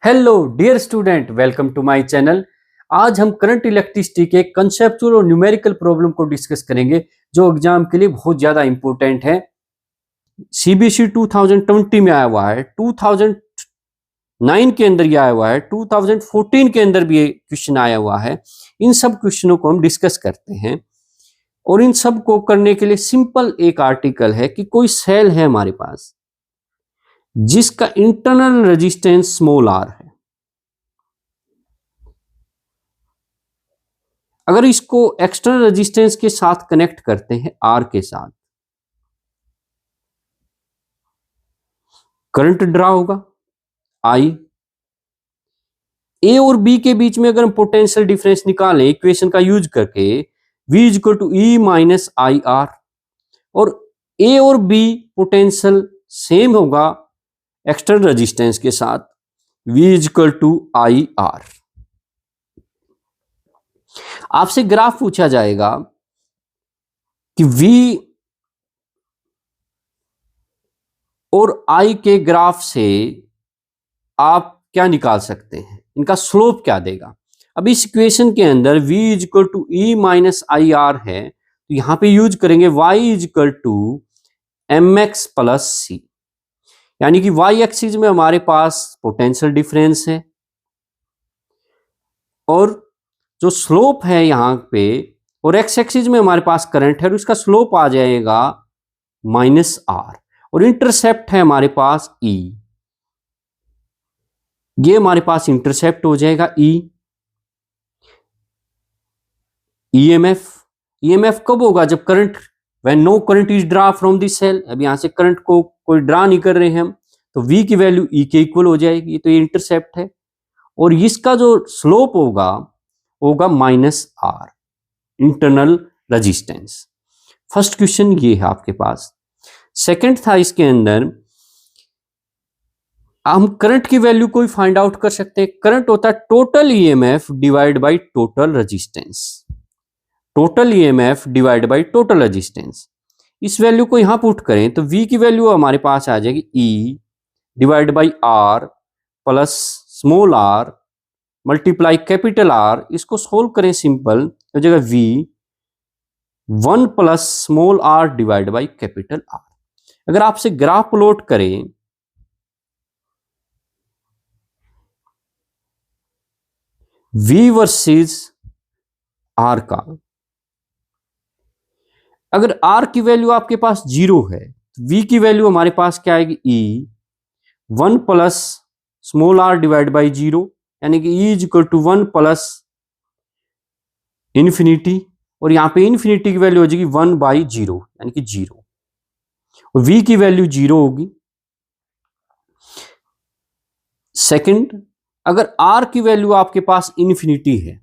Hello dear student, welcome to my channel. आज हम current electricity के कंसेप्चुअल और न्यूमेरिकल प्रॉब्लम को डिस्कस करेंगे जो एग्जाम के लिए बहुत ज्यादा इंपॉर्टेंट है। सीबीएसई 2020 में आया हुआ है, 2009 के अंदर ये आया हुआ है, 2014 के अंदर भी ये क्वेश्चन आया हुआ है। इन सब क्वेश्चनों को हम डिस्कस करते हैं और इन सब को करने के लिए सिंपल एक आर्टिकल है कि कोई सेल है हमारे पास जिसका इंटरनल रेजिस्टेंस स्मॉल आर है। अगर इसको एक्सटर्नल रेजिस्टेंस के साथ कनेक्ट करते हैं आर के साथ, करंट ड्रा होगा आई। ए और बी के बीच में अगर हम पोटेंशियल डिफरेंस निकालें इक्वेशन का यूज करके, V equal to E minus I R, और ए और बी पोटेंशियल सेम होगा एक्सटर्नल रेजिस्टेंस के साथ, V equal to I R. आपसे ग्राफ पूछा जाएगा कि V और I के ग्राफ से आप क्या निकाल सकते हैं, इनका स्लोप क्या देगा। अब इस इक्वेशन के अंदर V equal to E minus I R है, तो यहां पे यूज करेंगे Y equal to M X plus C, यानी कि Y एक्सिस में हमारे पास पोटेंशियल डिफरेंस है और जो स्लोप है यहां पे, और एक्स एक्सिस में हमारे पास करंट है और उसका स्लोप आ जाएगा माइनस आर, और इंटरसेप्ट है हमारे पास E। ये हमारे पास इंटरसेप्ट हो जाएगा E। ईएमएफ कब होगा, जब current, when no current is draw from this cell. अब यहां से करंट को कोई ड्रा नहीं कर रहे हैं हम, तो V की वैल्यू E के इक्वल हो जाएगी। तो ये इंटरसेप्ट है और इसका जो स्लोप होगा minus R, internal resistance. First question ये है आपके पास। सेकंड था, इसके अंदर हम करंट की वैल्यू को भी फाइंड आउट कर सकते हैं। करंट होता है total EMF divide by total resistance, total EMF divide by total resistance. इस वैल्यू को यहां पुट करें तो V की वैल्यू हमारे पास आ जाएगी E divide by R plus small R multiply capital R. इसको सोल्व करें सिंपल, हो जाएगा V 1 plus small R divide by capital R. अगर आपसे ग्राफ प्लॉट करें V वर्सेस R का, अगर R की वैल्यू आपके पास 0 है तो V की वैल्यू हमारे पास क्या आएगी E 1 plus small r divide by 0, यानी कि E is equal to 1 plus infinity, और यहां पे इंफिनिटी की वैल्यू हो जाएगी 1 बाई 0 यानी कि 0, और V की वैल्यू 0 होगी। सेकंड, अगर R की वैल्यू आपके पास इंफिनिटी है,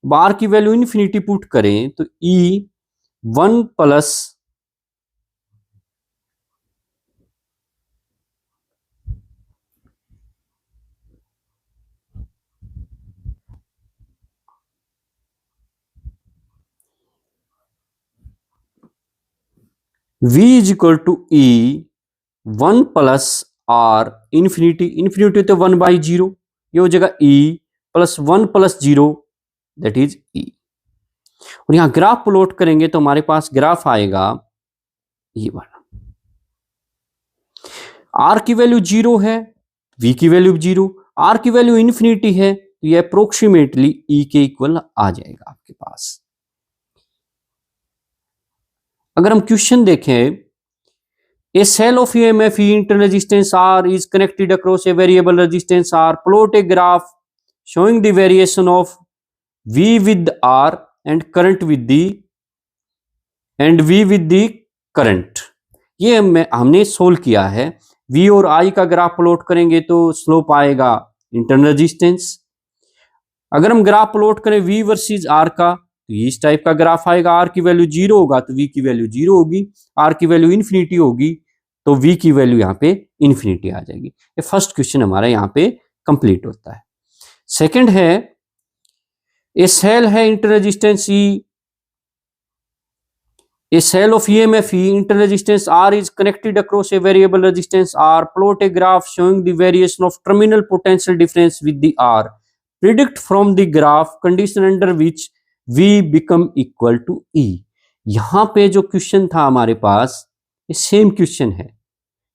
R की वैल्यू इंफिनिटी पुट करें तो E 1 plus V is equal to E 1 plus R infinity, infinity तो 1 बाई 0, ये हो जाएगा E plus 1 plus 0 that is E। और यहां ग्राफ प्लॉट करेंगे तो हमारे पास ग्राफ आएगा ये वाला। R की वैल्यू 0 है, V की वैल्यू 0, R की वैल्यू इंफिनिटी है, तो ये अप्रोक्सीमेटली E के इक्वल आ जाएगा आपके पास। अगर हम क्वेश्चन देखें, A cell of EMF E internal resistance R is connected across a variable resistance R. Plot a graph showing the variation of V with R and current with the and V with the current. ये हमने solve किया है। V और I का graph plot करेंगे तो slope आएगा internal resistance. अगर हम ग्राफ प्लॉट करें V वर्सेस R का, तो इस टाइप का ग्राफ आएगा। R की वैल्यू 0 होगा तो V की वैल्यू 0 होगी, R की वैल्यू इंफिनिटी होगी तो V की वैल्यू यहाँ पे इंफिनिटी आ जाएगी। ये फर्स्ट क्वेश्चन हमारा यहाँ पे कंप्लीट होता है। सेकंड है, ए सेल है inter resistance E A cell of EMFE internal resistance R is connected across a variable resistance R. Plot a graph showing the variation of terminal potential difference with the R. Predict from the graph condition under which V become equal to E. यहाँ पे जो question था हमारे पास ये same question है,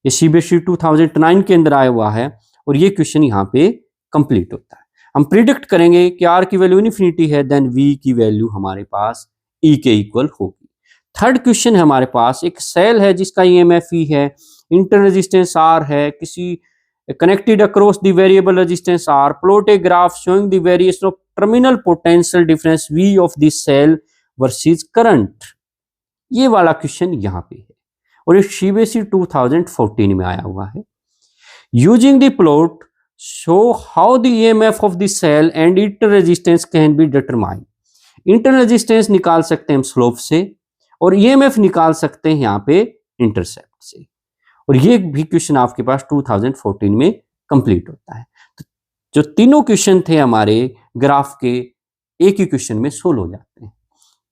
ये CBSE 2009 के अंदर आया हुआ है और ये क्वेश्चन यहाँ पे कंप्लीट होता है। हम प्रिडिक्ट करेंगे कि R की वैल्यू इन्फिनिटी है, देन V की वैल्यू हमारे पास E के इक्वल होगी। थर्ड क्वेश्चन है हमारे पास, एक सेल है जिसका EMFE है, इंटरनल रेजिस्टेंस R है, किसी connected across the variable resistance R. Plot a graph showing the variation of terminal potential difference V of the cell versus current. ये वाला क्वेश्चन यहाँ पे है और ये CBSE 2014 में आया हुआ है। Using the plot, show how the EMF of the cell and internal resistance can be determined. Internal resistance निकाल सकते हैं हम स्लोप से और EMF निकाल सकते हैं यहाँ पे इंटरसेप्ट से, और ये भी क्वेश्चन आपके पास 2014 में कंप्लीट होता है। तो जो तीनों क्वेश्चन थे हमारे ग्राफ के एक ही क्वेश्चन में सोल्व हो जाते हैं।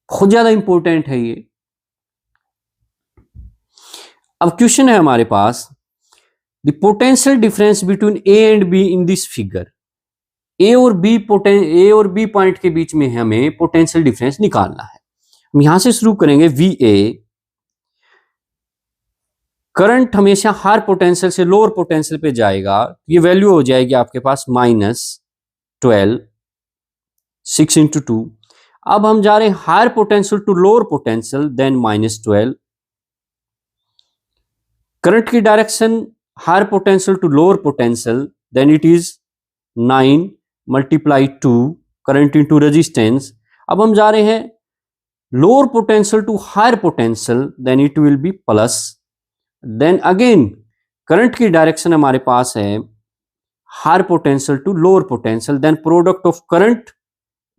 बहुत ज्यादा इंपॉर्टेंट है ये। अब क्वेश्चन है हमारे पास, the potential difference between A and B in this figure. A और बी पॉइंट के बीच में हमें पोटेंशियल डिफरेंस निकालना है। हम यहां से शुरू करेंगे। VA, करंट हमेशा हायर पोटेंशियल से लोअर पोटेंशियल पे जाएगा, ये वैल्यू हो जाएगी आपके पास -12, 6 × 2। अब हम जा रहे हैं higher potential to lower potential, then -12। Current की direction higher potential to lower potential, then it is 9 × 2 current into resistance. अब हम जा रहे हैं lower potential to higher potential, then it will be plus. Then again current की direction हमारे पास है higher potential to lower potential, then product of current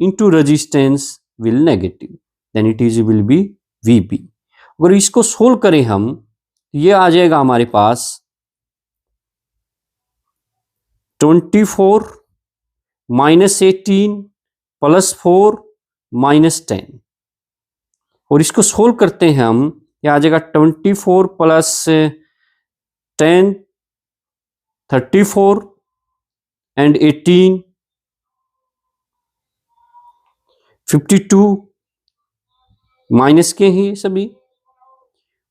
into resistance will negative, then it is will be VB। अगर इसको solve करें हम, ये आ जाएगा हमारे पास 24 -18 +4 -10, और इसको सोल्व करते हैं हम, ये आ जाएगा 24 + 10 34 एंड 18 52 माइनस के ही सभी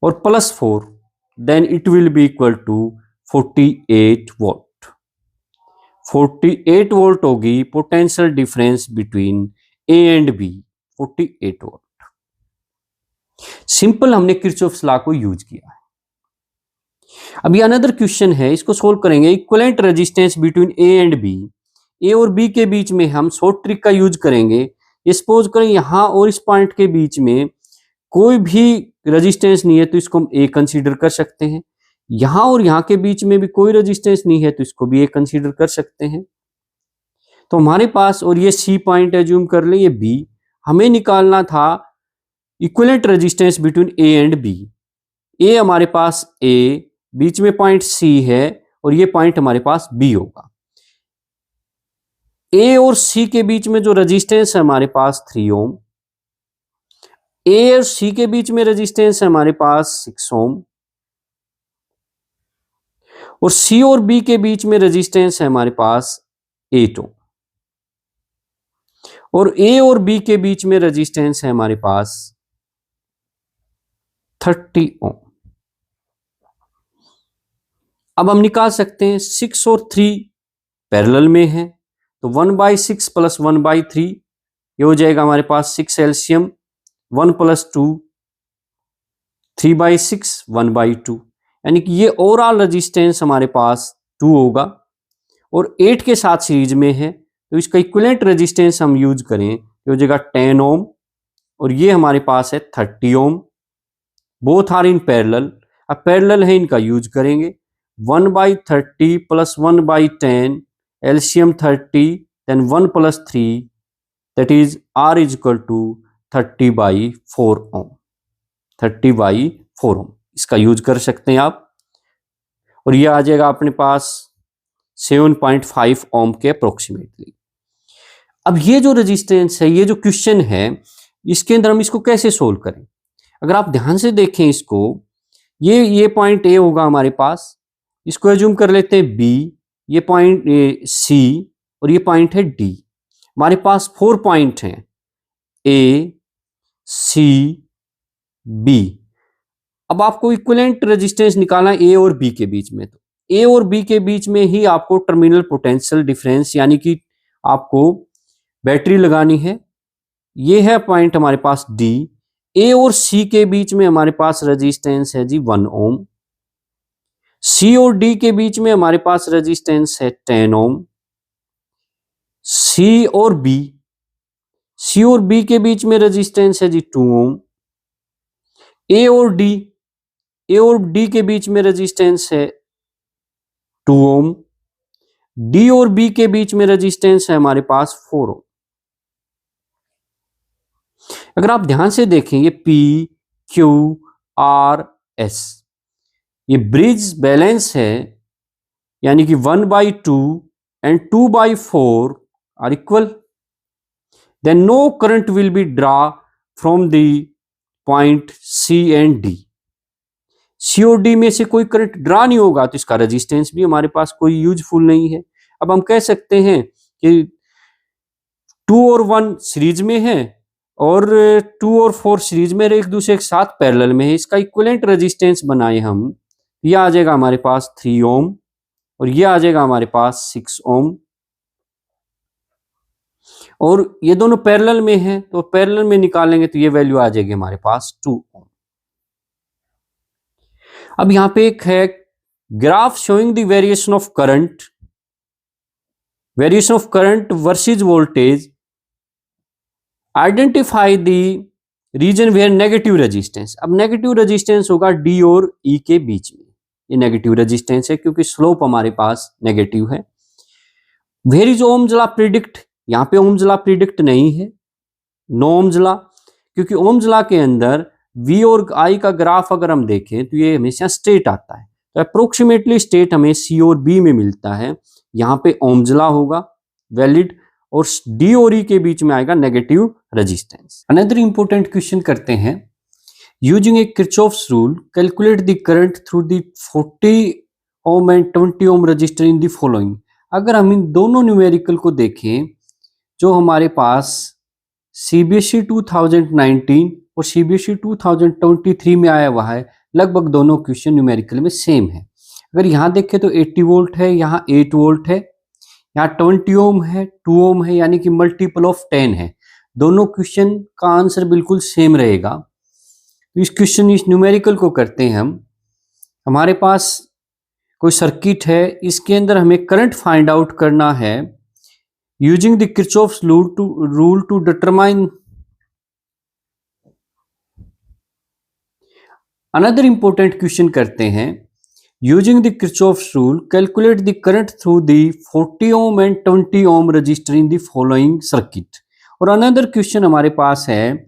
और +4, then it will be equal to 48 volt. 48 volt होगी potential difference between A and B, 48 volt. Simple हमने किरचॉफ्स लॉ को यूज किया है। अभी अनदर क्वेश्चन है, इसको सोल्व करेंगे। Equivalent resistance between A and B, A और B के बीच में हम शॉर्ट ट्रिक का यूज करेंगे। सपोज करें यहां और इस पॉइंट के बीच में कोई भी रेजिस्टेंस नहीं है तो इसको हम A कंसीडर कर सकते हैं। यहां और यहां के बीच में भी कोई रेजिस्टेंस नहीं है तो इसको भी A कंसीडर कर सकते हैं। तो हमारे पास, और ये C पॉइंट एज्यूम कर ले, ये B, हमें निकालना था equivalent resistance between A and B। A हमारे पास A, बीच में पॉइंट C है और ये पॉइंट हमारे पास B होगा। A और C के बीच में जो रेजिस्टेंस है हमारे पास 3 ओम, A और C के बीच में रेजिस्टेंस है हमारे पास 6 ओम, और C और B के बीच में रेजिस्टेंस है हमारे पास 8 ओम, और A और B के बीच में रेजिस्टेंस है हमारे पास 30 ओम। अब हम निकाल सकते हैं 6 और 3 पैरेलल में है, तो 1/6 + 1/3, ये हो जाएगा हमारे पास 6 LCM, 1 + 2 3/6 1/2, यानी कि ये ओवरऑल रेजिस्टेंस हमारे पास 2 होगा और 8 के साथ सीरीज में है, तो इसका इक्विवेलेंट रेजिस्टेंस हम यूज करें, ये हो जाएगा 10 ओम, और ये हमारे पास है 30 ओम। बोथ आर इन पैरेलल, अब पैरेलल है इनका यूज करेंगे। 1/30 + 1/10 LCM 30, then 1 + 3, that is R is equal to 30/4 ओम, 30/4 ओम, इसका यूज कर सकते हैं आप, और ये आ जाएगा अपने पास 7.5 ओम के अप्रोक्सीमेटली। अब ये जो रेजिस्टेंस है, ये जो क्वेश्चन है, इसके अंदर हम इसको कैसे सोल्व करें। अगर आप ध्यान से देखें इसको, ये पॉइंट ए होगा हमारे पास, इसको एज्यूम कर लेते हैं बी, ये पॉइंट सी और ये पॉइंट है डी। हमारे पास 4 पॉइंट हैं, ए सी बी। अब आपको इक्विवेलेंट रेजिस्टेंस निकालना है ए और बी के बीच में, तो ए और बी के बीच में ही आपको टर्मिनल पोटेंशियल डिफरेंस यानी कि आपको बैटरी लगानी है। ये है पॉइंट हमारे पास डी। ए और सी के बीच में हमारे पास रेजिस्टेंस है जी 1 ओम। सी और डी के बीच में हमारे पास रेजिस्टेंस है 10 ओम। सी और बी के बीच में रेजिस्टेंस है जी 2 ओम। ए और डी के बीच में रेजिस्टेंस है 2 ओम। डी और बी के बीच में रेजिस्टेंस है हमारे पास 4 ओम। अगर आप ध्यान से देखें, ये पी क्यू आर एस, ये ब्रिज बैलेंस है, यानी कि 1/2 and 2/4 are equal, then no current will be draw from the point C and D. C और डी में से कोई करंट ड्रा नहीं होगा, तो इसका रेजिस्टेंस भी हमारे पास कोई यूजफुल नहीं है। अब हम कह सकते हैं कि 2 और 1 सीरीज में है और 2 और 4 सीरीज में एक दूसरे के साथ पैरेलल में है। इसका इक्विवेलेंट रेजिस्टेंस बनाए हम, ये आ जाएगा हमारे पास 3 ओम और ये आ जाएगा हमारे पास 6 ओम, और ये दोनों पैरेलल में है, तो पैरेलल में निकालेंगे तो ये वैल्यू आ जाएगी हमारे पास 2 ओम। अब यहां पे एक है graph showing the variation of current versus voltage, identify the region where negative resistance. अब नेगेटिव रेजिस्टेंस होगा डी और ई के बीच में, ये नेगेटिव रेजिस्टेंस है क्योंकि स्लोप हमारे पास नेगेटिव है। Where is Ohm's law predict, यहां पे ओम्स लॉ प्रिडिक्ट नहीं है, नो ओम्स लॉ, क्योंकि ओम्स लॉ के अंदर वी और आई का ग्राफ अगर हम देखें तो ये हमेशा स्ट्रेट आता है, तो अप्रोक्सीमेटली स्टेट हमें सी और बी में मिलता है। यहाँ पे ओम्स लॉ होगा वैलिड, और डी और ई के बीच में आएगा negative resistance. Another important question करते हैं, using a Kirchhoff's rule calculate the current through the 40 ohm and 20 ohm resistor in the following. अगर हम इन दोनों न्यूमेरिकल को देखें जो हमारे पास सीबीएसई 2019 और सीबीएसई 2023 में आया हुआ है, लगभग दोनों क्वेश्चन न्यूमेरिकल में सेम है। अगर यहाँ देखें तो 80 वोल्ट है, यहाँ 8 वोल्ट है, यहाँ 20 ओम है, 2 ओम है, यानी कि मल्टीपल ऑफ 10 है। दोनों क्वेश्चन का आंसर बिल्कुल सेम रहेगा। तो इस न्यूमेरिकल को करते हैं हम। हमारे पास कोई सर्किट है, इसके अंदर हमें करंट फाइंड आउट करना है using the Kirchhoff's rule to determine. Another important question करते हैं, using the Kirchhoff's rule calculate the current through the 40 ohm and 20 ohm resistor in the following circuit. और अनदर क्वेश्चन हमारे पास है,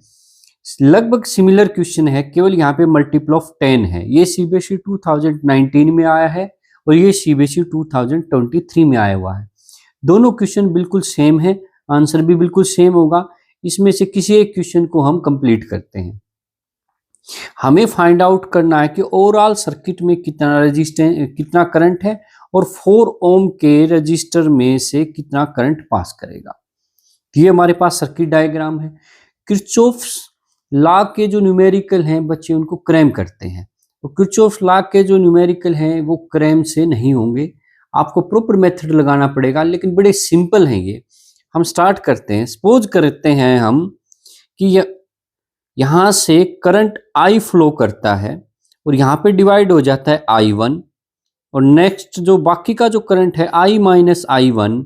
लगभग similar question है, केवल यहाँ पे मल्टीपल ऑफ 10 है। ये सीबीएसई 2019 में आया है और ये सीबीएसई 2023 में आया हुआ है। दोनों क्वेश्चन बिल्कुल सेम है, आंसर भी बिल्कुल सेम होगा। इसमें से किसी एक क्वेश्चन को हम कंप्लीट करते हैं। हमें फाइंड आउट करना है कि ओवरऑल सर्किट में कितना करंट है और 4 ओम के रजिस्टर में से कितना करंट पास करेगा। ये हमारे पास सर्किट डायग्राम है। किरचॉफ्स लॉ के जो न्यूमेरिकल हैं बच्चे उनको क्रैम करते हैं, तो किरचॉफ्स लॉ के जो न्यूमेरिकल हैं वो क्रैम से नहीं होंगे, आपको प्रॉपर मेथड लगाना पड़ेगा, लेकिन बड़े सिंपल हैं ये। हम स्टार्ट करते हैं। सपोज करते हैं हम कि यहाँ से करंट आई फ्लो करता है और यहाँ पे डिवाइड हो जाता है I1, और नेक्स्ट जो बाकी का जो करंट है I माइनस I1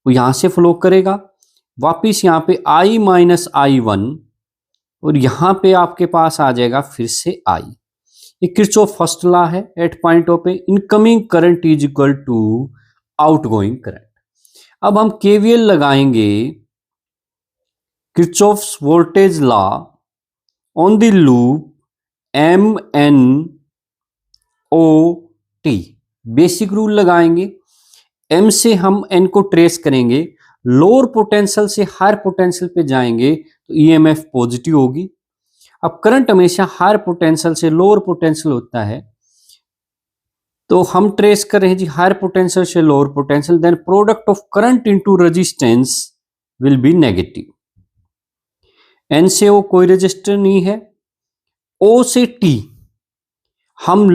वो यहाँ से फ्लो करेगा, वापिस यहाँ पे I माइनस I1, और यहाँ पे आपके पास आ जाएगा फिर से I। ये किरचॉफ फर्स्ट लॉ है एट पॉइंट ऑफ पे, incoming current is equal to outgoing current. अब हम केवीएल लगाएंगे, Kirchhoff's voltage law on the loop MNOT, basic rule लगाएंगे। M से हम N को ट्रेस करेंगे, लोअर पोटेंशियल से हायर पोटेंशियल पे जाएंगे तो EMF पॉजिटिव होगी। अब करंट हमेशा हायर पोटेंशियल से लोअर पोटेंशियल होता है, तो हम ट्रेस कर रहे हैं जी हायर पोटेंशियल से lower potential, then product of current into resistance will be negative. N से ओ कोई रेजिस्टर नहीं है, ओ से टी हम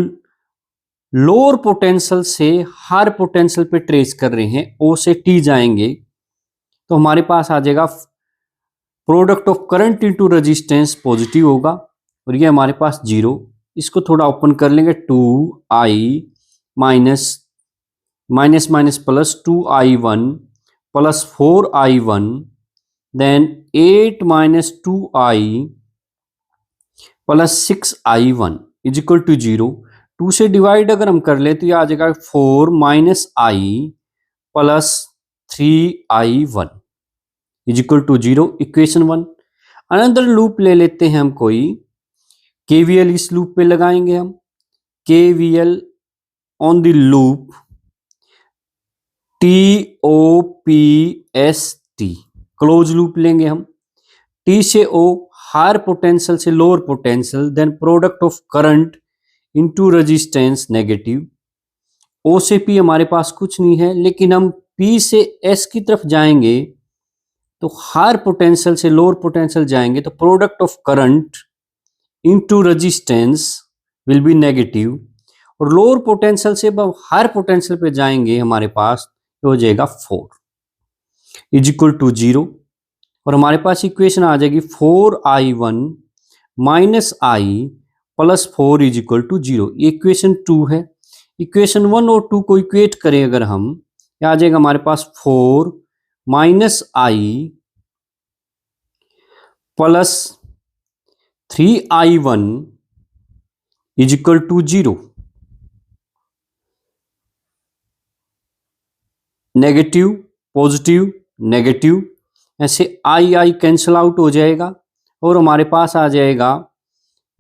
लोअर पोटेंशियल से हायर पोटेंशियल पे ट्रेस कर रहे हैं, ओ से टी जाएंगे तो हमारे पास आ जाएगा product of current into resistance positive होगा, और ये हमारे पास 0। इसको थोड़ा ओपन कर लेंगे, 2i minus minus minus plus 2i1 plus 4i1, then 8 minus 2i plus 6i1 is equal to 0। 2 से डिवाइड अगर हम कर ले तो ये आ जाएगा 4 minus I plus 3i1 is equal to 0, equation 1। Another loop ले लेते हैं हम कोई, केवीएल इस लूप पे लगाएंगे हम, KVL on the loop TOPST, close loop लेंगे हम। T से O हायर पोटेंशियल से lower potential, then product of current into resistance negative. O से P हमारे पास कुछ नहीं है, लेकिन हम P से S की तरफ जाएंगे तो हायर पोटेंशियल से लोअर पोटेंशियल जाएंगे तो product of current into resistance will be negative, और लोअर पोटेंशियल से हायर पोटेंशियल पे जाएंगे हमारे पास तो हो जाएगा 4 इज इक्वल टू 0, और हमारे पास इक्वेशन आ जाएगी 4i1 minus I plus 4 is equal to 0। ये इक्वेशन 2 है। इक्वेशन 1 और 2 को इक्वेट करें अगर हम, आ जाएगा हमारे पास 4 minus I plus 3i1 is equal to 0। Negative positive negative, ऐसे आई कैंसिल आउट हो जाएगा और हमारे पास आ जाएगा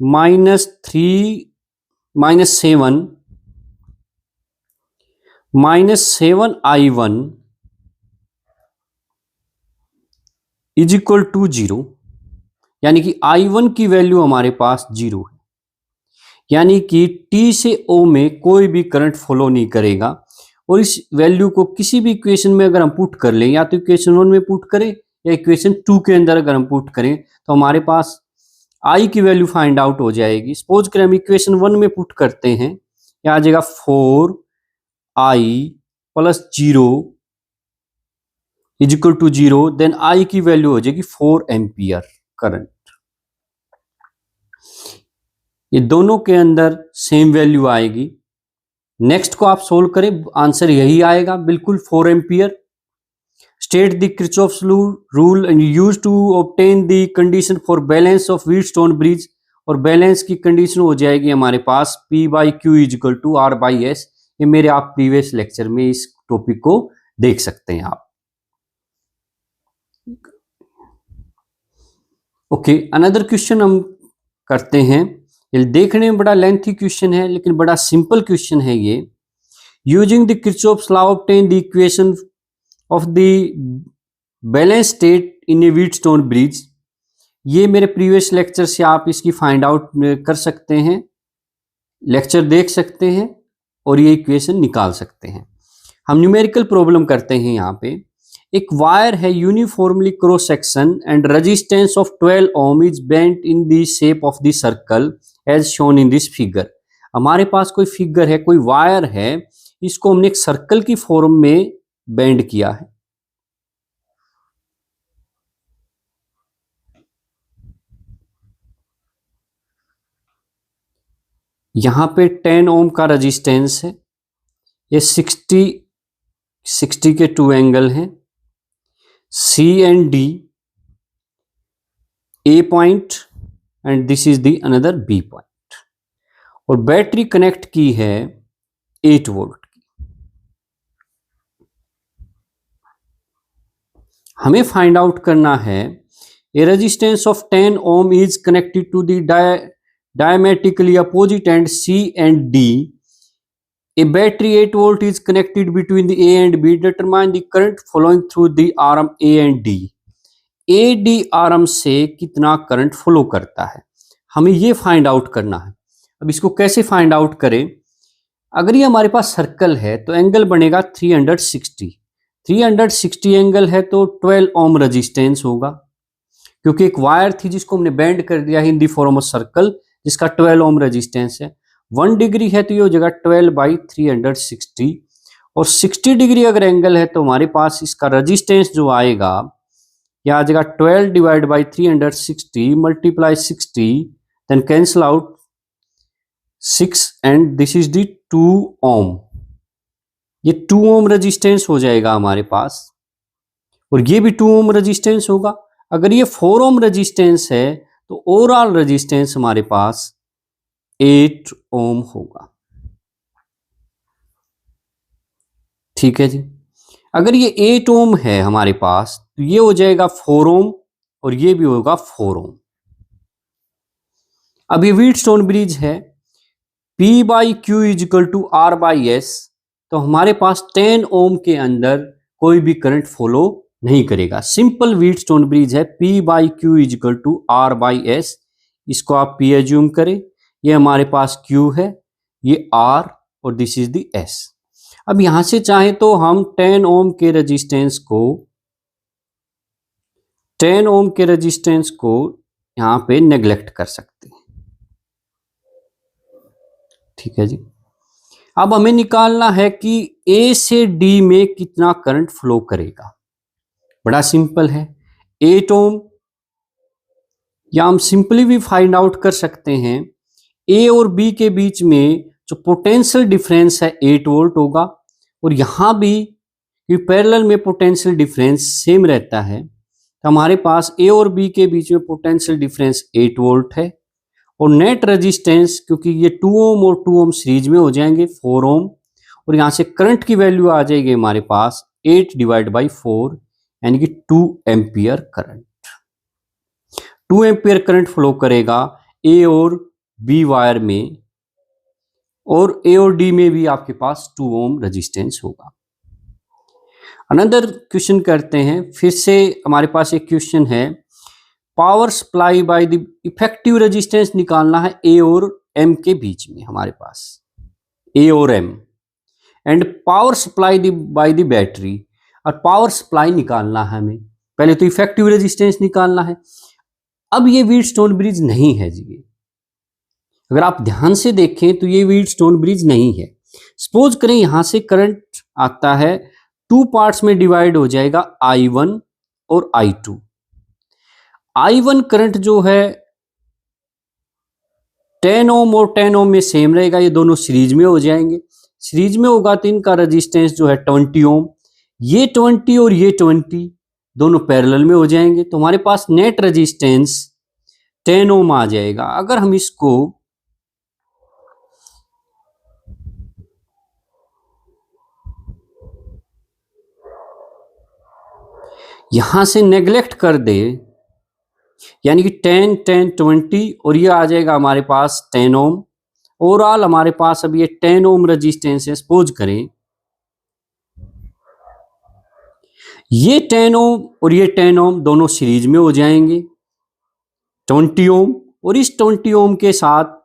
-7i1 इज इक्वल टू 0, यानी कि i1 की वैल्यू हमारे पास 0 है, यानी कि T से O में कोई भी करंट फ्लो नहीं करेगा। और इस वैल्यू को किसी भी इक्वेशन में अगर हम पुट कर लें, या तो इक्वेशन 1 में पुट करें या इक्वेशन 2 के अंदर अगर हम पुट करें, तो हमारे पास I की वैल्यू फाइंड आउट हो जाएगी। सपोज करें हम इक्वेशन 1 में पुट करते हैं, यह आ जाएगा 4i plus 0 is equal to 0, then I की वैल्यू हो जाएगी 4 एम्पियर करंट। ये दोनों के अंदर सेम वैल्यू आएगी। नेक्स्ट को आप सोल्व करें, आंसर यही आएगा बिल्कुल, 4 ampere. State the Kirchhoff's rule and use to obtain the condition for balance of Wheatstone bridge, और बैलेंस की कंडीशन हो जाएगी हमारे पास P/Q is equal to R/S। ये मेरे आप प्रीवियस लेक्चर में इस टॉपिक को देख सकते हैं आप। ओके, अनदर क्वेश्चन हम करते हैं। ये देखने में बड़ा लेंथी क्वेश्चन है, लेकिन बड़ा सिंपल क्वेश्चन है ये। Using the Kirchhoff's law obtain the equation of the balance state in A Wheatstone bridge. ये मेरे प्रीवियस लेक्चर से आप इसकी फाइंड आउट कर सकते हैं, लेक्चर देख सकते हैं और ये इक्वेशन निकाल सकते हैं। हम न्यूमेरिकल प्रॉब्लम करते हैं। यहाँ पे एक वायर है uniformly cross section and resistance of 12 ohm is bent in the shape of the circle as shown in this figure. हमारे पास कोई फिगर है, कोई वायर है, इसको हमने एक सर्कल की फॉर्म में बेंड किया है। यहां पे 10 ओम का रेजिस्टेंस है, ये 60 के 2 एंगल हैं, C and D, A point and this is the another B point, और बैटरी कनेक्ट की है 8 वोल्ट की। हमें फाइंड आउट करना है a resistance of 10 ohm is connected to the diametrically opposite end C and D. A battery 8 volt is connected between the A and B. Determine the current flowing through the arm A and D. AD arm से कितना current flow करता है। हमें ये find out करना है। अब इसको कैसे फाइंड आउट करें? अगर ये हमारे पास सर्कल है तो एंगल बनेगा 360। 360 एंगल है तो 12 ओम रेजिस्टेंस होगा, क्योंकि एक वायर थी जिसको हमने बेंड कर दिया है इन दी फॉर्म ऑफ सर्कल, जिसका 12 ओम रेजिस्टेंस है। 1 डिग्री है तो ये हो जाएगा 12/360, और 60 डिग्री अगर एंगल है तो हमारे पास इसका रेजिस्टेंस जो आएगा यह आ जाएगा 12/360 multiply 60, then cancel out 6 and this is the 2 ohm. ये 2 ओम रेजिस्टेंस हो जाएगा हमारे पास, और ये भी 2 ओम रेजिस्टेंस होगा। अगर ये 4 ओम रेजिस्टेंस है तो ओवरऑल रेजिस्टेंस हमारे पास 8 ओम होगा। ठीक है जी। अगर ये 8 ओम है हमारे पास तो ये हो जाएगा 4 ओम, और ये भी होगा 4 ओम। अब ये व्हीटस्टोन ब्रिज है, P/Q = R/S, तो हमारे पास 10 ओम के अंदर कोई भी करंट फॉलो नहीं करेगा। सिंपल व्हीटस्टोन ब्रिज है, P/Q = R/S। इसको आप P एज्यूम करें, ये हमारे पास Q है, ये R, और दिस इज द S। अब यहां से चाहे तो हम 10 ओम के रेजिस्टेंस को यहां पे नेग्लेक्ट कर सकते हैं। ठीक है जी। अब हमें निकालना है कि A से D में कितना करंट फ्लो करेगा। बड़ा सिंपल है, 8 ओम, या हम सिंपली भी फाइंड आउट कर सकते हैं A और B के बीच में जो पोटेंशियल डिफरेंस है 8 वोल्ट होगा, और यहां भी पैरेलल में पोटेंशियल डिफरेंस सेम रहता है, तो हमारे पास A और B के बीच में पोटेंशियल डिफरेंस 8 वोल्ट है, और नेट रेजिस्टेंस क्योंकि ये 2 ओम और 2 ओम सीरीज में हो जाएंगे 4 ओम, और यहां से करंट की वैल्यू आ जाएगी हमारे पास 8/4, यानी कि 2 ampere current. 2 ampere current flow करेगा A और B वायर में, और A और D में भी आपके पास 2 ओम रेजिस्टेंस होगा। अनदर क्वेश्चन करते हैं, फिर से हमारे पास एक क्वेश्चन है, power supply by the effective resistance निकालना है A और M के बीच में, हमारे पास A और M, and power supply by the battery, और पावर सप्लाई निकालना है हमें। पहले तो इफेक्टिव रेजिस्टेंस निकालना है। अब ये व्हीटस्टोन ब्रिज नहीं है जी, अगर आप ध्यान से देखें तो ये व्हीटस्टोन ब्रिज नहीं है। सपोज करें यहां से करंट आता है, 2 पार्ट्स में डिवाइड हो जाएगा, I1 और I2। I1 करंट जो है 10 ओम और 10 ओम में सेम रहेगा, ये दोनों सीरीज में हो जाएंगे। सीरीज में होगा तो इनका रेजिस्टेंस जो है 20 ओम, ये 20 और ये 20 दोनों पैरेलल में हो जाएंगे, तो हमारे पास नेट रेजिस्टेंस 10 ओम आ जाएगा। अगर हम इसको यहां से नेग्लेक्ट कर दे, यानी कि 10 10 20, और ये आ जाएगा हमारे पास 10 ओम। ओवरऑल हमारे पास अब ये 10 ओम रेजिस्टेंस है। सपोज करें ये 10 ओम और ये 10 ओम दोनों सीरीज में हो जाएंगे, 20 ओम, और इस 20 ओम के साथ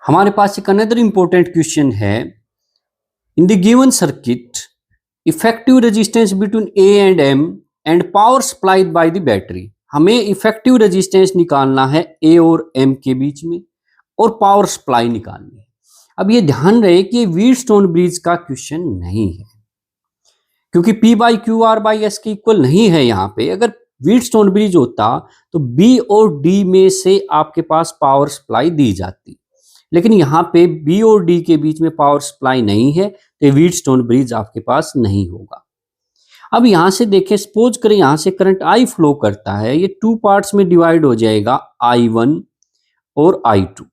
हमारे पास एक अनदर इंपॉर्टेंट क्वेश्चन है, in the given circuit effective resistance between A and M and power supplied by the battery. हमें इफेक्टिव रेजिस्टेंस निकालना है A और M के बीच में, और पावर सप्लाई निकालनी है। अब ये ध्यान रहे कि व्हीटस्टोन ब्रिज का क्वेश्चन नहीं है, क्योंकि P/Q R/S के इक्वल नहीं है। यहाँ पे अगर व्हीटस्टोन ब्रिज होता तो B और D में से आपके पास पावर सप्लाई दी जाती, लेकिन यहाँ पे B और D के बीच में पावर सप्लाई नहीं है, तो व्हीटस्टोन ब्रिज आपके पास नहीं होगा। अब यहां से देखें, सपोज करें यहां से करंट I फ्लो करता है, ये 2 पार्ट्स में डिवाइड हो जाएगा, I1 और I2।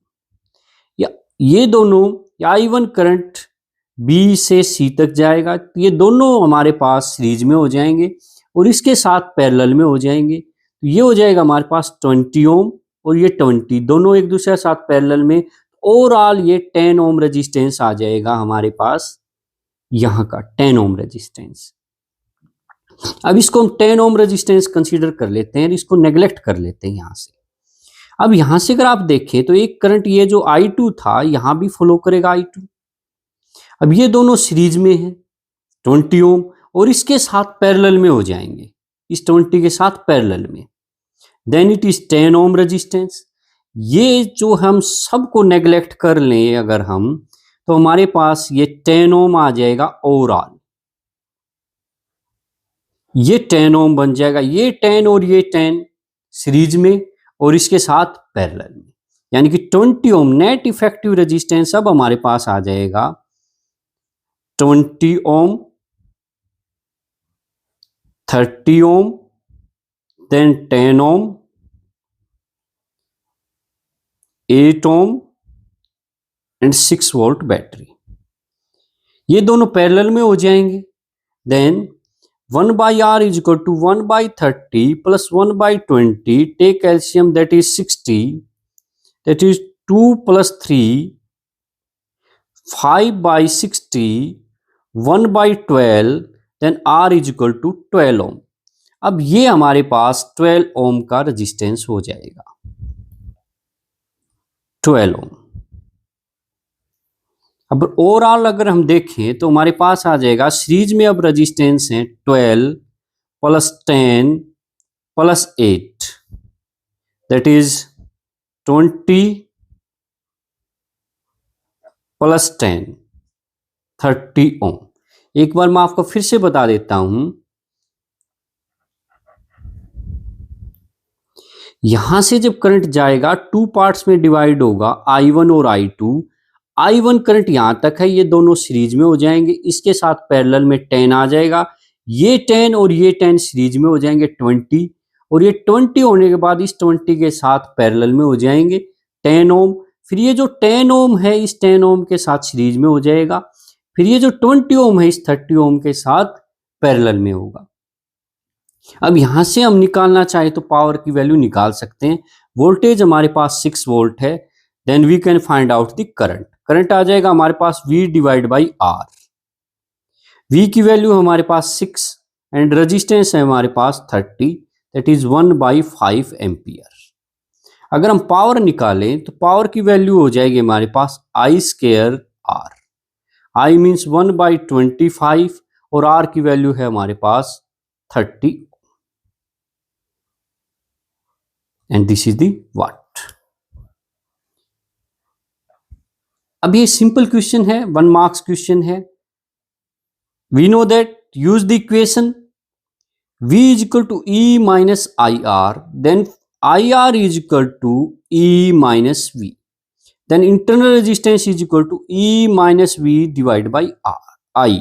या ये दोनों, I1 करंट B से C तक जाएगा, तो ये दोनों हमारे पास सीरीज में हो जाएंगे और इसके साथ पैरेलल में हो जाएंगे, तो ये हो जाएगा हमारे पास 20 ओम और ये 20 दोनों एक दूसरे के साथ पैरेलल में, ओवरऑल ये 10 ओम रेजिस्टेंस आ जाएगा हमारे पास, यहाँ का 10 ओम रेजिस्टेंस। अब इसको हम 10 ओम रेजिस्टेंस कंसीडर कर लेते हैं, इसको नेग्लेक्ट कर लेते हैं यहाँ से। अब यहाँ से अगर आप देखें तो एक करंट ये जो I2 था यहाँ भी फ्लो करेगा I2। अब ये दोनों सीरीज में है 20 ओम और इसके साथ पैरेलल में हो जाएंगे, इस 20 के साथ पैरेलल में, then it is 10 ohm resistance. ये जो हम सबको नेग्लेक्ट कर लें अगर हम, तो हमारे पास ये 10 ओम आ जाएगा ओवरऑल, ये 10 ओम बन जाएगा, ये 10 और ये 10 सीरीज में और इसके साथ पैरेलल में, यानी कि 20 ओम नेट इफेक्टिव रेजिस्टेंस अब हमारे पास आ जाएगा 20 ohm, 30 ohm, then 10 ohm, 8 ohm and 6 volt battery. ये दोनों पैरेलल में हो जाएंगे। Then 1 by R is equal to 1 by 30 plus 1 by 20, take LCM, that is 60, that is 2 plus 3, 5 by 60, 1 by 12, then R is equal to 12 ohm। अब ये हमारे पास 12 ओम का resistance हो जाएगा, 12 ओम। अब ओवरऑल अगर हम देखें तो हमारे पास आ जाएगा सीरीज में अब रेजिस्टेंस है 12 plus 10 plus 8, that is 20 plus 10, 30 ओम। एक बार मैं आपको फिर से बता देता हूं, यहां से जब करंट जाएगा 2 पार्ट्स में डिवाइड होगा, I1 और I2। I1 करंट यहां तक है, ये दोनों सीरीज में हो जाएंगे, इसके साथ पैरेलल में 10 आ जाएगा, ये 10 और ये 10 सीरीज में हो जाएंगे 20, और ये 20 होने के बाद इस 20 के साथ पैरेलल में हो जाएंगे 10 ओम। फिर ये जो 10 ओम है इस 10 ओम के साथ सीरीज में हो जाएगा, फिर ये जो 20 ओम है इस 30 ओम के साथ पैरेलल में होगा। अब यहां से हम निकालना चाहे तो पावर की वैल्यू निकाल सकते हैं। वोल्टेज हमारे पास 6 वोल्ट है, then we can find out the current. Current आ जाएगा हमारे पास V divide by R। V की वैल्यू हमारे पास 6 एंड रेजिस्टेंस है हमारे पास 30, दैट इज 1/5 एम्पियर। अगर हम पावर निकालें तो पावर की वैल्यू हो जाएगी हमारे पास I² R। I मीन्स 1/25 और R की वैल्यू है हमारे पास 30 and this is the watt. अब ये सिंपल क्वेश्चन है, 1 मार्क्स क्वेश्चन है। We know that, use the equation V is equal to E minus IR, then IR is equal to E minus V, then internal resistance is equal to E minus V divided by I।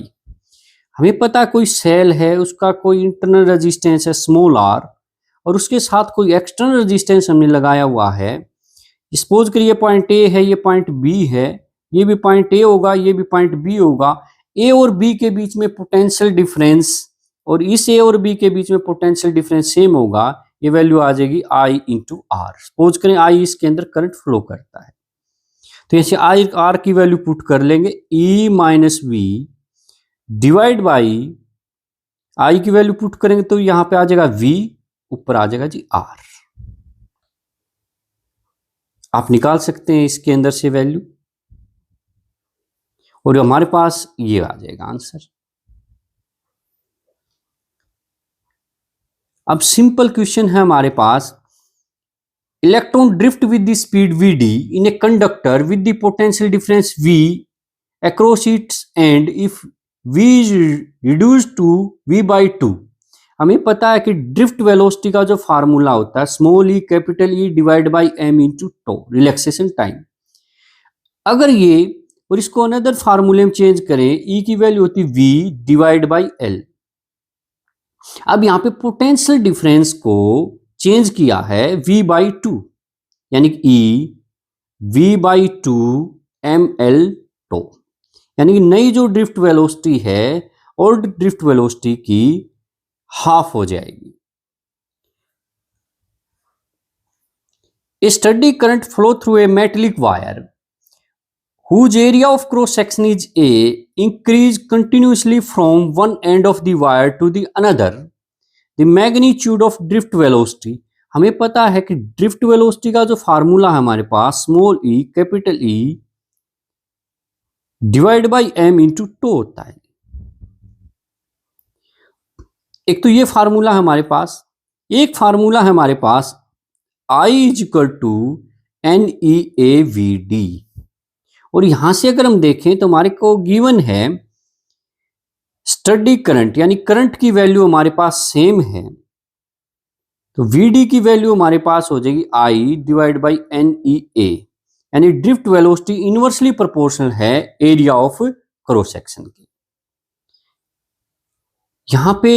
हमें पता है कोई cell है, उसका कोई internal resistance है small r, और उसके साथ कोई एक्सटर्नल रेजिस्टेंस हमने लगाया हुआ है। सपोज करिए पॉइंट A है, ये पॉइंट B है, ये भी पॉइंट A होगा, ये भी पॉइंट B होगा। A और B के बीच में पोटेंशियल डिफरेंस, और इस A और B के बीच में पोटेंशियल डिफरेंस सेम होगा, ये वैल्यू आ जाएगी I इंटू R। सपोज करें I इसके अंदर करंट फ्लो करता है, तो ऐसे I R की वैल्यू पुट कर लेंगे, E minus V divide by I की वैल्यू पुट करेंगे तो यहां पे आ जाएगा V, ऊपर आ जाएगा जी R। आप निकाल सकते हैं इसके अंदर से वैल्यू, और हमारे पास ये आ जाएगा आंसर। अब सिंपल क्वेश्चन है हमारे पास, electron drift with the speed Vd in a conductor with the potential difference V across its end if V is reduced to V/2। हमें पता है कि ड्रिफ्ट वेलोसिटी का जो फार्मूला होता है small e capital E divide by m into tau, relaxation time. अगर ये और इसको अनदर फार्मूले में चेंज करें, E की वैल्यू होती है V डिवाइड बाई L। अब यहां पे पोटेंशियल डिफरेंस को चेंज किया है V/2, यानी कि E V/2 ml टो, यानी कि नई जो ड्रिफ्ट वेलोसिटी है ओल्ड ड्रिफ्ट वेलोसिटी की हाफ हो जाएगी। A steady current flow through a metallic wire whose area of cross section is A increase continuously from one end of the wire to the another. The magnitude of drift velocity, हमें पता है कि drift velocity का जो formula है हमारे पास small E capital E divide by M into tau होता है। एक तो ये फार्मूला है हमारे पास, एक फार्मूला है हमारे पास I is equal to N E A V D, और यहां से अगर हम देखें तो हमारे को गिवन है स्टडी करंट, यानी करंट की वैल्यू हमारे पास सेम है, तो वीडी की वैल्यू हमारे पास हो जाएगी I divide by N E A, यानी ड्रिफ्ट वेलोसिटी इनवर्सली प्रोपोर्शनल है एरिया ऑफ क्रॉस सेक्शन की। यहां पे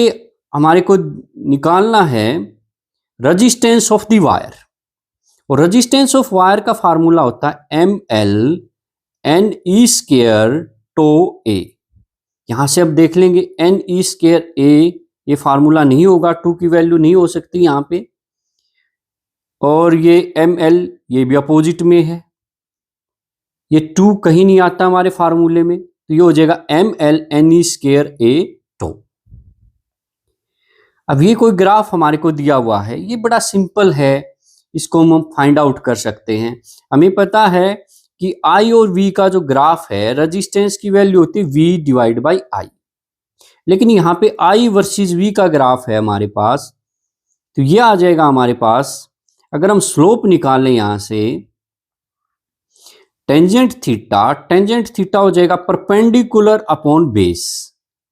हमारे को निकालना है रेजिस्टेंस ऑफ द वायर, और रेजिस्टेंस ऑफ वायर का फार्मूला होता है M L N E square tau A. यहां से अब देख लेंगे एन ई स्केयर ए, ये फार्मूला नहीं होगा, टू की वैल्यू नहीं हो सकती यहां पे, और ये एम एल ये भी अपोजिट में है, ये टू कहीं नहीं आता हमारे फार्मूले में, तो ये हो जाएगा M L N E square A tau. अब ये कोई ग्राफ हमारे को दिया हुआ है, ये बड़ा सिंपल है, इसको हम फाइंड आउट कर सकते हैं। हमें पता है कि आई और वी का जो ग्राफ है रेजिस्टेंस की वैल्यू होती है वी डिवाइड बाई आई, लेकिन यहाँ पे आई वर्सेस वी का ग्राफ है हमारे पास, तो ये आ जाएगा हमारे पास, अगर हम स्लोप निकालें यहां से टेंजेंट थीटा हो जाएगा perpendicular upon base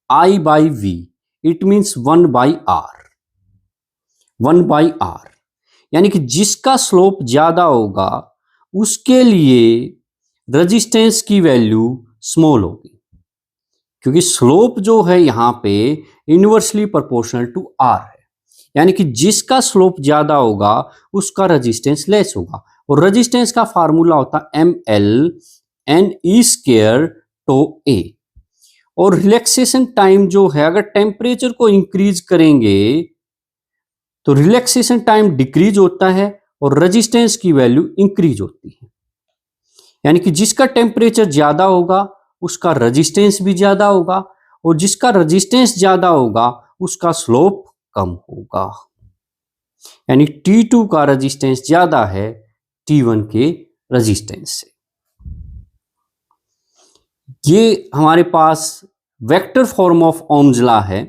I by V, it means 1/r, यानी कि जिसका स्लोप ज्यादा होगा उसके लिए रेजिस्टेंस की वैल्यू स्मॉल होगी, क्योंकि स्लोप जो है यहां पे इनवर्सली प्रोपोर्शनल टू आर है, यानी कि जिसका स्लोप ज्यादा होगा उसका रेजिस्टेंस लेस होगा, और रेजिस्टेंस का फार्मूला होता है M L N E square tau A. और रिलैक्सेशन टाइम जो है, अगर टेम्परेचर को इंक्रीज करेंगे तो रिलैक्सेशन टाइम डिक्रीज होता है और रेजिस्टेंस की वैल्यू इंक्रीज होती है, यानी कि जिसका टेम्परेचर ज्यादा होगा उसका रेजिस्टेंस भी ज्यादा होगा, और जिसका रेजिस्टेंस ज्यादा होगा उसका स्लोप कम होगा, यानी T2 का रेजिस्टेंस ज्यादा है T1 के रेजिस्टेंस से। ये हमारे पास vector form of Ohm's law है,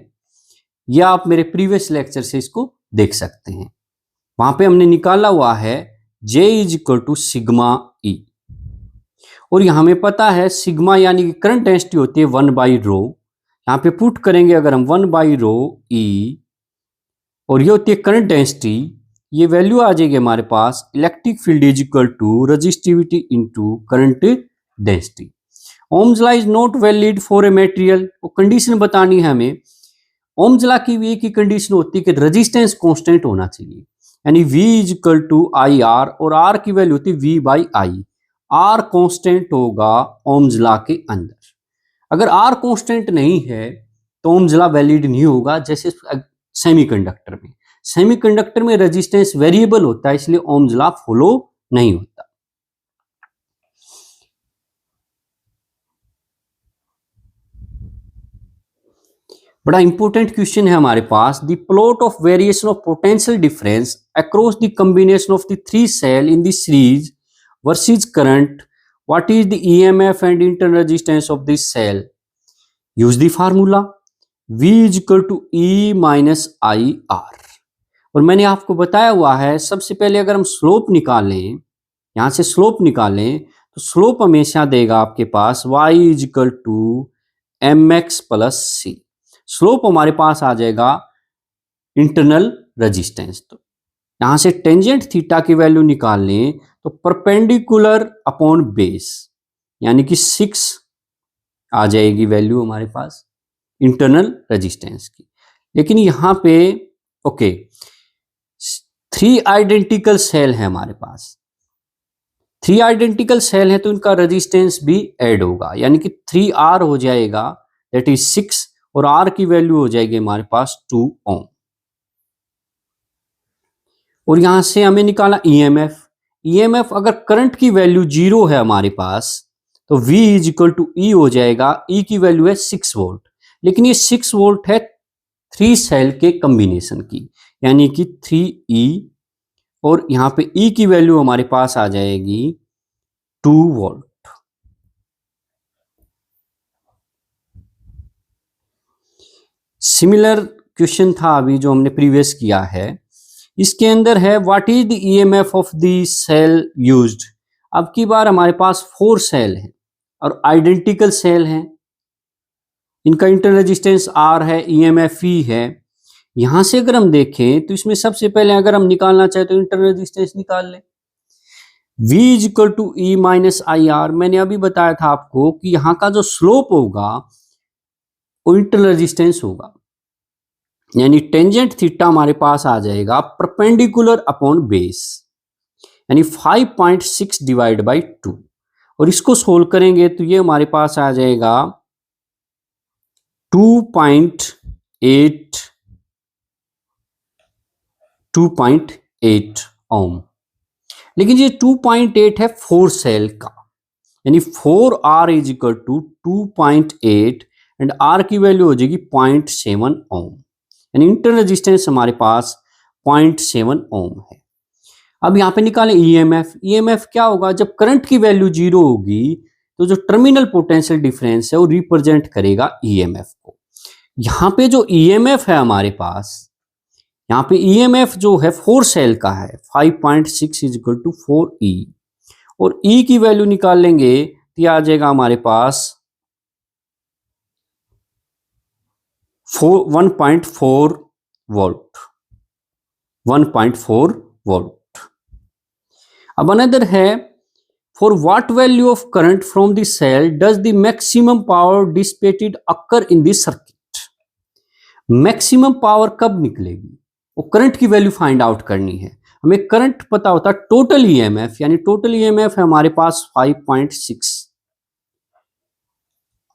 या आप मेरे प्रीवियस लेक्चर से इसको देख सकते हैं, वहां पे हमने निकाला हुआ है J is equal to sigma E, और यहां हमें पता है सिग्मा यानी कि करंट डेंसिटी होती है 1/ρ, यहां पे पुट करेंगे अगर हम 1/ρ ई, और ये होती है करंट डेंसिटी, ये वैल्यू आ जाएगी हमारे पास electric field is equal to resistivity into current density. Ohm's law is not valid for a material, वो कंडीशन बतानी है हमें। ओम्स लॉ की एक ही कंडीशन होती है कि रेजिस्टेंस कांस्टेंट होना चाहिए, यानी V is equal to I R, और R की वैल्यू होती है V by I, R constant होगा ओम्स लॉ के अंदर। अगर R कांस्टेंट नहीं है तो ओम्स लॉ वैलिड नहीं होगा। जैसे सेमीकंडक्टर में रेजिस्टेंस वेरिएबल होता है, इसलिए ओम्स लॉ फॉलो नहीं होता। बड़ा इंपॉर्टेंट क्वेश्चन है हमारे पास, the plot of variation of potential difference across the combination of the three cell in the series versus current, what is the EMF and internal resistance of this cell, use the formula V is equal to E minus I R. और मैंने आपको बताया हुआ है, सबसे पहले अगर हम स्लोप निकालें, यहां से स्लोप निकालें, तो स्लोप हमेशा देगा आपके पास y is equal to M X plus C, slope हमारे पास आ जाएगा इंटरनल रेजिस्टेंस। तो यहां से टेंजेंट थीटा की वैल्यू निकाल लें तो परपेंडिकुलर अपॉन बेस, यानी कि 6 आ जाएगी वैल्यू हमारे पास इंटरनल रेजिस्टेंस की। लेकिन यहां पे ओके 3 आइडेंटिकल सेल है हमारे पास, 3 आइडेंटिकल सेल है तो इनका रेजिस्टेंस भी ऐड होगा, यानी कि 3R हो जाएगा, दैट इज 6, और R की वैल्यू हो जाएगी हमारे पास 2 ओम। और यहां से हमें निकाला EMF, ईएमएफ अगर करंट की वैल्यू 0 है हमारे पास तो V इज इक्वल टू ई हो जाएगा। ई की वैल्यू है 6 वोल्ट, लेकिन ये 6 वोल्ट है 3 सेल के कॉम्बिनेशन की, यानी कि 3E, और यहाँ पे E की वैल्यू हमारे पास आ जाएगी 2 वोल्ट। सिमिलर क्वेश्चन था अभी जो हमने प्रीवियस किया है, इसके अंदर है what is the EMF of the cell used. अब की बार हमारे पास 4 सेल हैं और आइडेंटिकल सेल हैं, इनका इंटरनल रेजिस्टेंस R है, ईएमएफ E है। यहां से अगर हम देखें तो इसमें सबसे पहले अगर हम निकालना चाहे तो इंटरनल रेजिस्टेंस निकाल लें। V is equal to E minus I R. मैंने अभी बताया था आपको कि यहाँ का जो स्लोप होगा वो इंटरनल रेजिस्टेंस होगा, यानी टेंजेंट थीटा हमारे पास आ जाएगा परपेंडिकुलर अपॉन बेस, यानी 5.6 डिवाइड बाई 2, और इसको सोल्व करेंगे तो ये हमारे पास आ जाएगा 2.8 ओम। लेकिन ये 2.8 है 4 सेल का, यानी 4R is equal to 2.8 and R की वैल्यू हो जाएगी 0.7 ओम, यानी इंटरनल रेजिस्टेंस हमारे पास 0.7 ओम है। अब यहाँ पे निकालें ईएमएफ। ईएमएफ क्या होगा, जब करंट की वैल्यू 0 होगी तो जो टर्मिनल पोटेंशियल डिफरेंस है वो रिप्रेजेंट करेगा ईएमएफ को। यहाँ पे जो ईएमएफ है हमारे पास, यहाँ पे ईएमएफ जो है 4 सेल का है, 5.6 इज इक्वल टू 4E, और E की वैल्यू निकाल लेंगे तो आ जाएगा हमारे पास 1.4 वोल्ट, 1.4 वोल्ट। अब अनदर है for what value of current from the cell does the maximum power dissipated occur in this circuit. Maximum power कब निकलेगी, वो करंट की वैल्यू फाइंड आउट करनी है। हमें करंट पता होता है टोटल ईएमएफ, यानी टोटल ईएमएफ है हमारे पास 5.6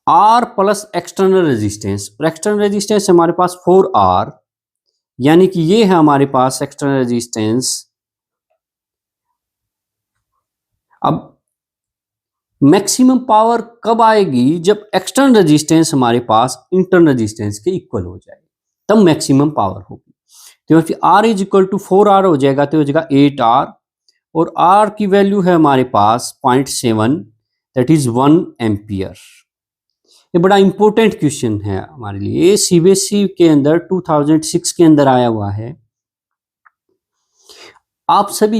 R प्लस एक्सटर्नल रेजिस्टेंस, और एक्सटर्नल रेजिस्टेंस हमारे पास 4R, यानी कि ये है हमारे पास एक्सटर्नल रेजिस्टेंस। अब मैक्सिमम पावर कब आएगी, जब एक्सटर्नल रेजिस्टेंस हमारे पास इंटरनल रेजिस्टेंस के इक्वल हो जाए, तब मैक्सिमम पावर होगी। तो फिर R is equal to 4R हो जाएगा, तो हो जाएगा 8R, और R की वैल्यू है हमारे पास 0.7, दैट इज 1 एम्पियर। ये बड़ा इंपॉर्टेंट क्वेश्चन है हमारे लिए, ये सीबीएसई के अंदर 2006 के अंदर आया हुआ है। आप सभी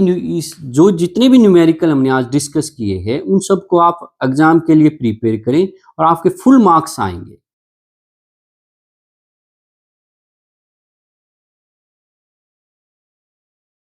जो जितने भी न्यूमेरिकल हमने आज डिस्कस किए हैं उन सबको आप एग्जाम के लिए प्रिपेयर करें और आपके फुल मार्क्स आएंगे।